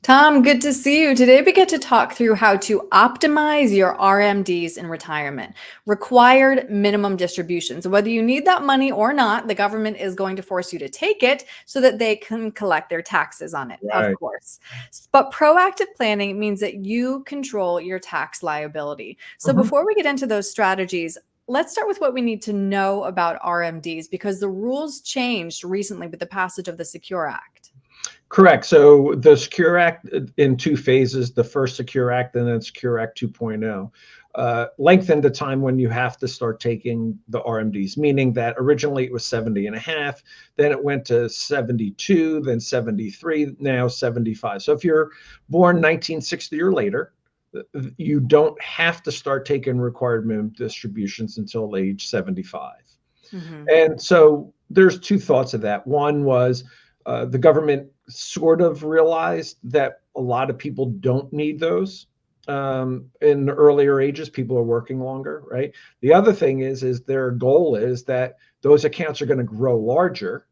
Tom, good to see you. Today we get to talk through how to optimize your RMDs in retirement, required minimum distributions. Whether you need that money or not, the government is going to force you to take it so that they can collect their taxes on it, of Right. course. But proactive planning means that you control your tax liability. So Mhm. before we get into those strategies, let's start with what we need to know about RMDs because the rules changed recently with the passage of the Secure Act. Correct. So the Secure Act in two phases, the first Secure Act and then Secure Act 2.0, lengthened the time when you have to start taking the RMDs, meaning that originally it was 70 and a half, then it went to 72, then 73, now 75. So if you're born 1960 or later, you don't have to start taking required minimum distributions until age 75. Mhm. And so there's two thoughts of that. One was the government sort of realized that a lot of people don't need those in the earlier ages. People are working longer, right? The other thing is their goal is that those accounts are going to grow larger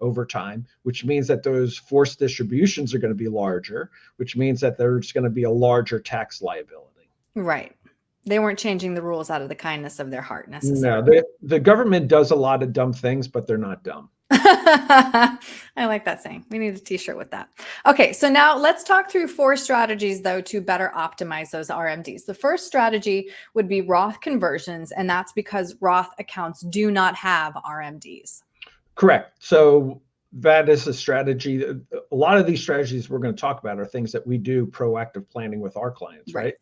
over time, which means that those forced distributions are going to be larger, which means that there's going to be a larger tax liability. Right. They weren't changing the rules out of the kindness of their heart No, necessarily. the government does a lot of dumb things, but they're not dumb. I like that saying. We need a t-shirt with that. Okay, so now let's talk through four strategies though to better optimize those RMDs. The first strategy would be Roth conversions, and that's because Roth accounts do not have RMDs. Correct. So that is a strategy. A lot of these strategies we're going to talk about are things that we do proactive planning with our clients, Right. right?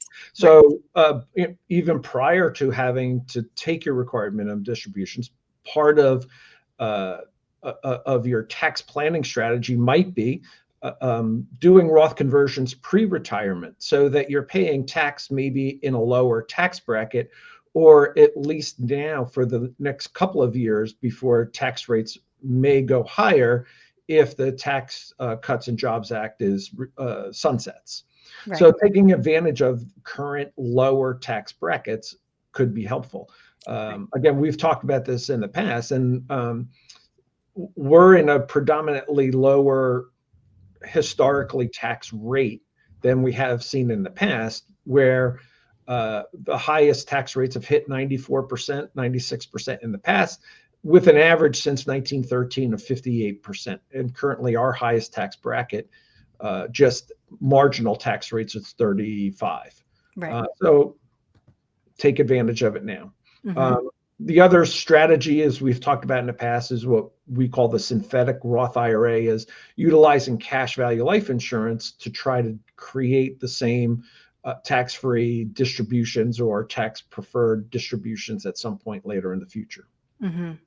Right. So even prior to having to take your required minimum distributions, part uh, of your tax planning strategy might be doing Roth conversions pre-retirement so that you're paying tax maybe in a lower tax bracket, or at least now for the next couple of years before tax rates may go higher if the Tax Cuts and Jobs Act is sunsets. Right. So taking advantage of current lower tax brackets could be helpful. Right. Again, we've talked about this in the past, and we're in a predominantly lower historically tax rate than we have seen in the past, where the highest tax rates have hit 94%, 96% in the past, with an average since 1913 of 58%. And currently, our highest tax bracket, just marginal tax rates, is 35. Right. So take advantage of it now. Mhm. The other strategy, as we've talked about in the past, is what we call the synthetic Roth IRA, is utilizing cash value life insurance to try to create the same tax-free distributions or tax-preferred distributions at some point later in the future. Mhm.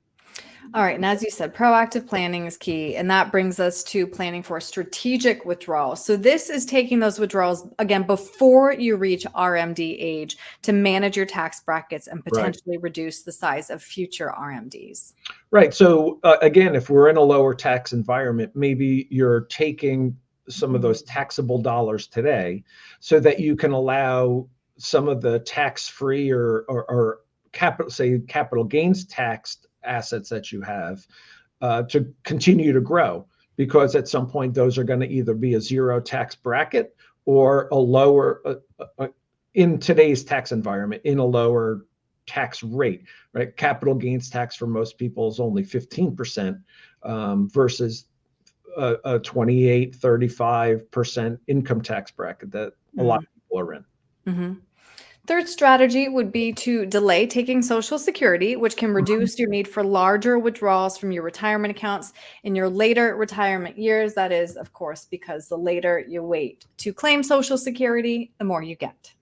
All right. And as you said, proactive planning is key. And that brings us to planning for strategic withdrawals. So this is taking those withdrawals again before you reach RMD age to manage your tax brackets and Right. potentially reduce the size of future RMDs. Right. So again, if we're in a lower tax environment, maybe you're taking some of those taxable dollars today so that you can allow some of the tax-free or capital, say capital gains taxed assets that you have to continue to grow, because at some point those are going to either be a zero tax bracket or a lower in today's tax environment, in a lower tax rate, right? Capital gains tax for most people is only 15% versus a 28, 35% income tax bracket that a lot Mhm. of people are in. Mhm. Third strategy would be to delay taking Social Security, which can reduce your need for larger withdrawals from your retirement accounts in your later retirement years. That is, of course, because the later you wait to claim Social Security, the more you get.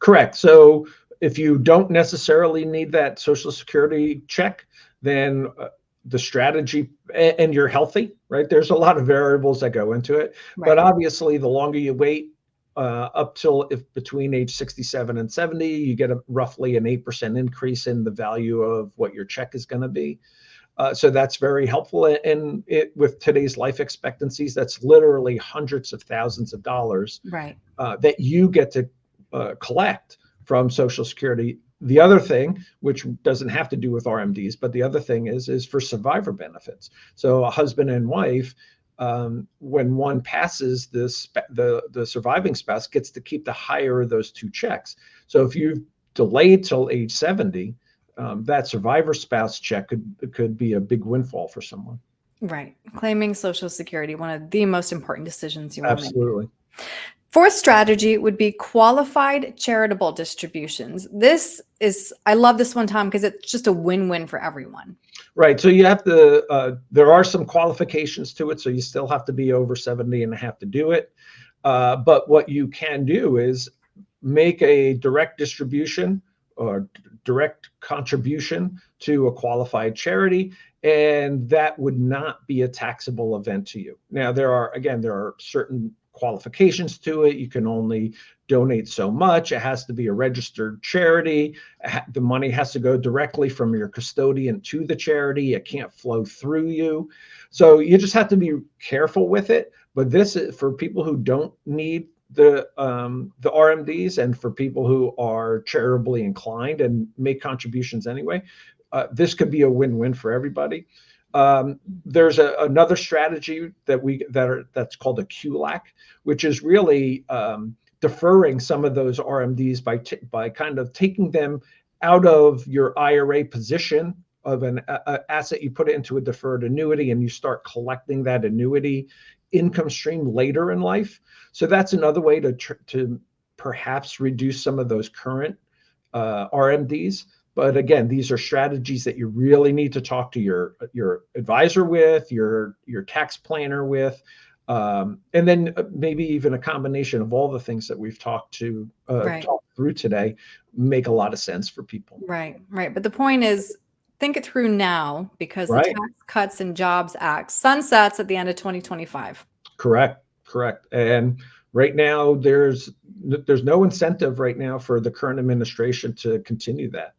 Correct. So if you don't necessarily need that Social Security check, then the strategy, and you're healthy, right? There's a lot of variables that go into it. But Right. obviously, the longer you wait, up till if between age 67 and 70, you get roughly an 8% increase in the value of what your check is going to be. So that's very helpful. And with today's life expectancies, that's literally hundreds of thousands of dollars Right. that you get to collect from Social Security. The other thing, which doesn't have to do with RMDs, but the other thing is for survivor benefits. So a husband and wife, when one passes this, the surviving spouse gets to keep the higher of those two checks. So if you've delayed till age 70, that survivor spouse check could be a big windfall for someone. Right. Claiming Social Security, one of the most important decisions you will make. Absolutely. Fourth strategy would be qualified charitable distributions. I love this one, Tom, because it's just a win-win for everyone. Right. So you have to, there are some qualifications to it. So you still have to be over 70 and have to do it. But what you can do is make a direct distribution or direct contribution to a qualified charity, and that would not be a taxable event to you. Now, there are certain qualifications to it. You can only donate so much. It has to be a registered charity. The money has to go directly from your custodian to the charity. It can't flow through you. So you just have to be careful with it. But this is for people who don't need the RMDs, and for people who are charitably inclined and make contributions anyway. This could be a win-win for everybody. There's another strategy that's called a QLAC, which is really deferring some of those RMDs by kind of taking them out of your IRA position of an asset. You put it into a deferred annuity, and you start collecting that annuity income stream later in life. So that's another way to perhaps reduce some of those current RMDs. But again, these are strategies that you really need to talk to your advisor with, your tax planner with, and then maybe even a combination of all the things that we've talked through today make a lot of sense for people. Right. But the point is, think it through now, because the Tax Cuts and Jobs Act sunsets at the end of 2025. Correct. And right now, there's no incentive right now for the current administration to continue that.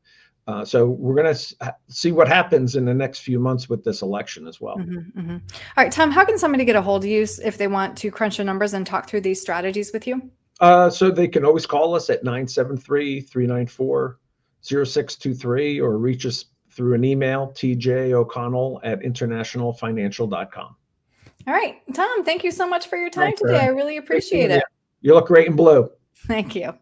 So we're going to see what happens in the next few months with this election as well. All right, Tom, how can somebody get a hold of you if they want to crunch the numbers and talk through these strategies with you? So they can always call us at 973-394-0623 or reach us through an email, tjoconnell@internationalfinancial.com. All right, Tom, thank you so much for your time today. I really appreciate it. You look great in blue. Thank you.